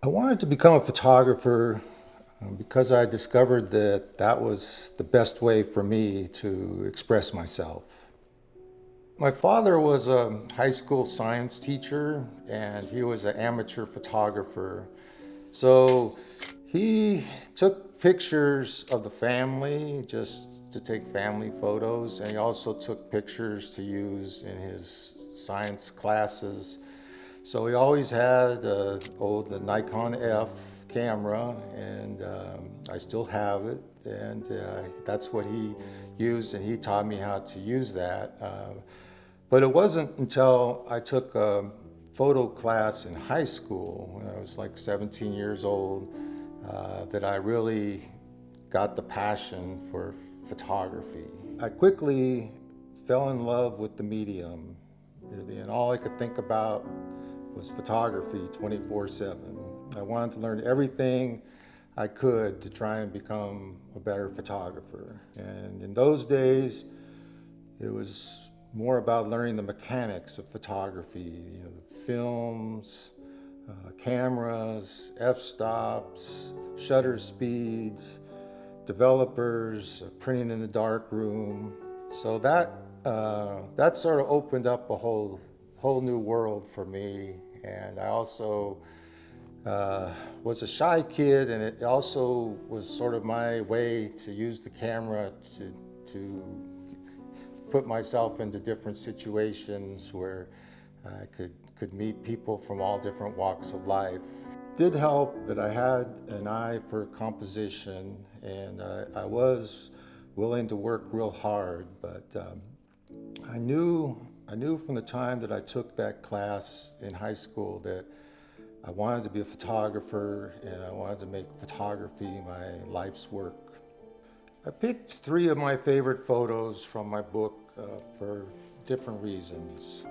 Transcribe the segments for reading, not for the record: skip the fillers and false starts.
I wanted to become a photographer because I discovered that that was the best way for me to express myself. My father was a high school science teacher and he was an amateur photographer. So he took pictures of the family just to take family photos, and he also took pictures to use in his science classes. So he always had the Nikon F camera, and I still have it, and that's what he used, and he taught me how to use that. But it wasn't until I took a photo class in high school, when I was like 17 years old, that I really got the passion for photography. I quickly fell in love with the medium, really, and all I could think about was photography 24/7. I wanted to learn everything I could to try and become a better photographer. And in those days, it was more about learning the mechanics of photography, the films, cameras, f-stops, shutter speeds, developers, printing in the dark room. So that sort of opened up a whole new world for me. And I also was a shy kid, and it also was sort of my way to use the camera to put myself into different situations where I could meet people from all different walks of life. It did help that I had an eye for composition, and I was willing to work real hard, but I knew from the time that I took that class in high school that I wanted to be a photographer, and I wanted to make photography my life's work. I picked 3 of my favorite photos from my book for different reasons.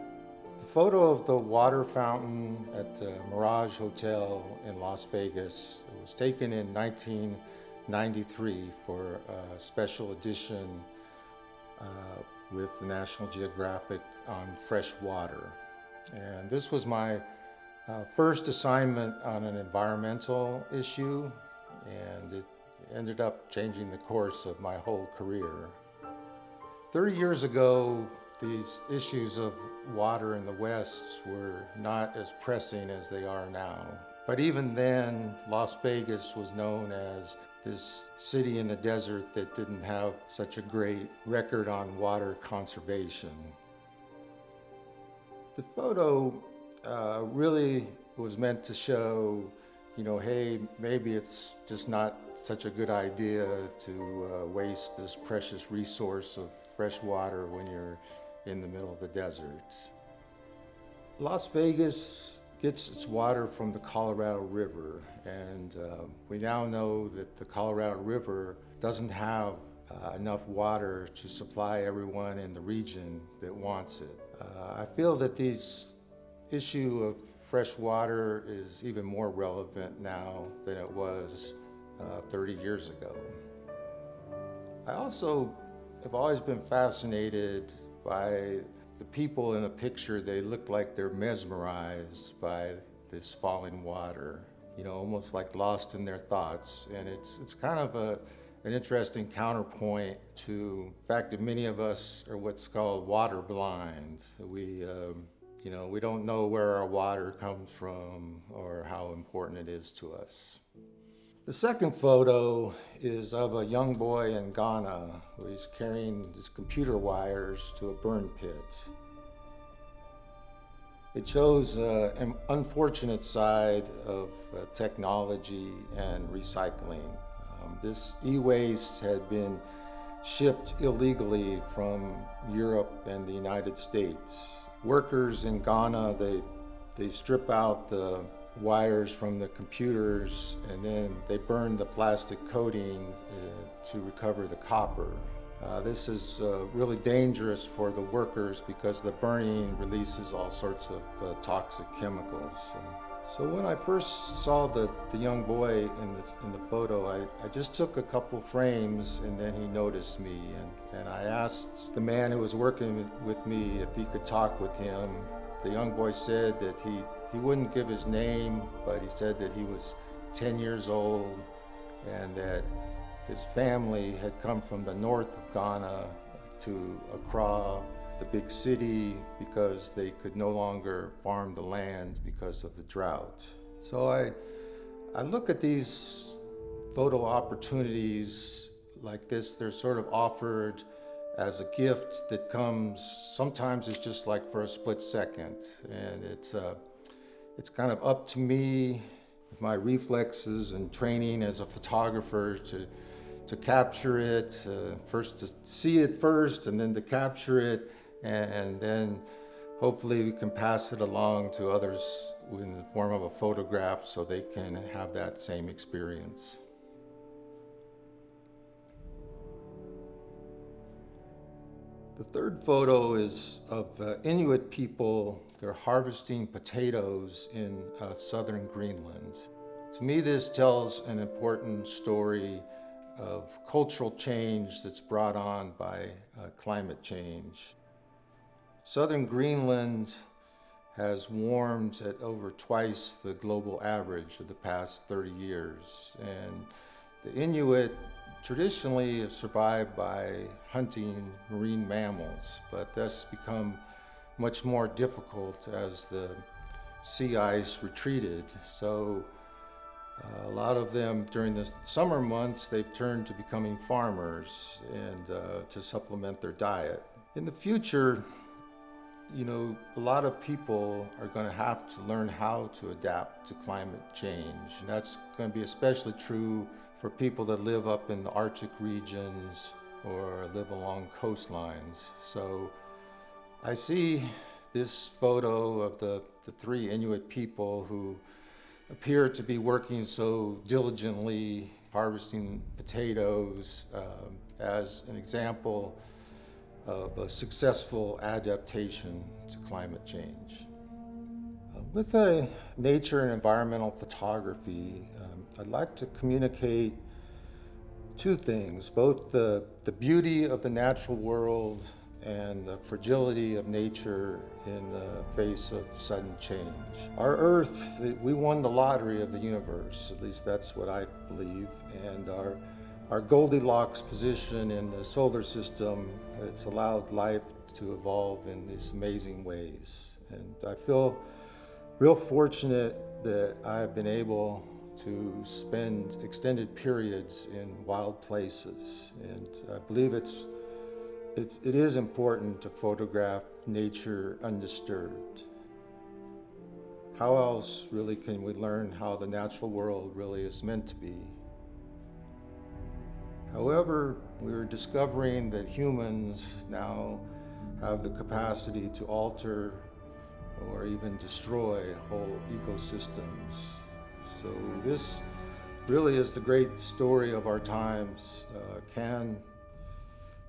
The photo of the water fountain at the Mirage Hotel in Las Vegas was taken in 1993 for a special edition with the National Geographic on fresh water. And this was my first assignment on an environmental issue, and it ended up changing the course of my whole career. 30 years ago, these issues of water in the West were not as pressing as they are now. But even then, Las Vegas was known as this city in the desert that didn't have such a great record on water conservation. The photo really was meant to show, hey, maybe it's just not such a good idea to waste this precious resource of fresh water when you're in the middle of the desert. Las Vegas gets its water from the Colorado River, and we now know that the Colorado River doesn't have enough water to supply everyone in the region that wants it. I feel that this issue of fresh water is even more relevant now than it was 30 years ago. I also have always been fascinated by the people in the picture. They look like they're mesmerized by this falling water, almost like lost in their thoughts. And it's kind of an interesting counterpoint to the fact that many of us are what's called water blind. We don't know where our water comes from or how important it is to us. The second photo is of a young boy in Ghana who is carrying his computer wires to a burn pit. It shows an unfortunate side of technology and recycling. This e-waste had been shipped illegally from Europe and the United States. Workers in Ghana, they strip out the wires from the computers, and then they burn the plastic coating to recover the copper. This is really dangerous for the workers because the burning releases all sorts of toxic chemicals. So when I first saw the young boy in the photo, I just took a couple frames, and then he noticed me, and I asked the man who was working with me if he could talk with him. The young boy said that He wouldn't give his name, but he said that he was 10 years old and that his family had come from the north of Ghana to Accra, the big city, because they could no longer farm the land because of the drought. So I look at these photo opportunities like this. They're sort of offered as a gift that comes, sometimes it's just like for a split second, and it's kind of up to me, with my reflexes and training as a photographer, to capture it, first to see it first and then to capture it, and then hopefully we can pass it along to others in the form of a photograph so they can have that same experience. The third photo is of Inuit people. They're harvesting potatoes in southern Greenland. To me, this tells an important story of cultural change that's brought on by climate change. Southern Greenland has warmed at over twice the global average of the past 30 years. And the Inuit traditionally have survived by hunting marine mammals, but that's become much more difficult as the sea ice retreated. So a lot of them during the summer months, they've turned to becoming farmers and to supplement their diet. In the future, a lot of people are going to have to learn how to adapt to climate change. And that's going to be especially true for people that live up in the Arctic regions or live along coastlines. So I see this photo of the three Inuit people who appear to be working so diligently, harvesting potatoes, as an example of a successful adaptation to climate change. With nature and environmental photography, I'd like to communicate two things, both the beauty of the natural world and the fragility of nature in the face of sudden change. Our Earth, we won the lottery of the universe, at least that's what I believe, and our Goldilocks position in the solar system, it's allowed life to evolve in these amazing ways. And I feel real fortunate that I've been able to spend extended periods in wild places. And I believe it is important to photograph nature undisturbed. How else really can we learn how the natural world really is meant to be? However, we're discovering that humans now have the capacity to alter or even destroy whole ecosystems. So this really is the great story of our times. Can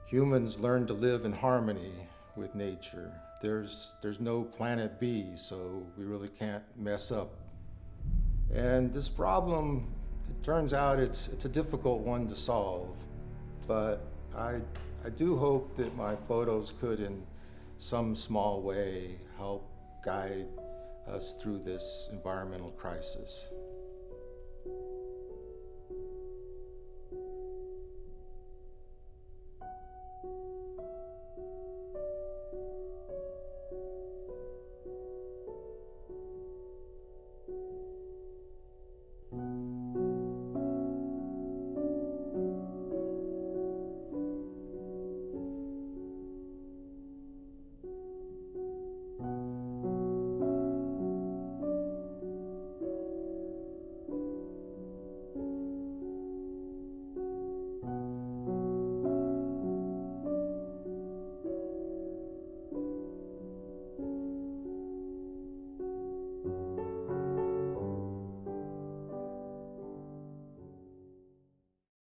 humans learn to live in harmony with nature? There's no planet B, so we really can't mess up. And this problem, it turns out it's a difficult one to solve, but I do hope that my photos could in some small way help guide us through this environmental crisis.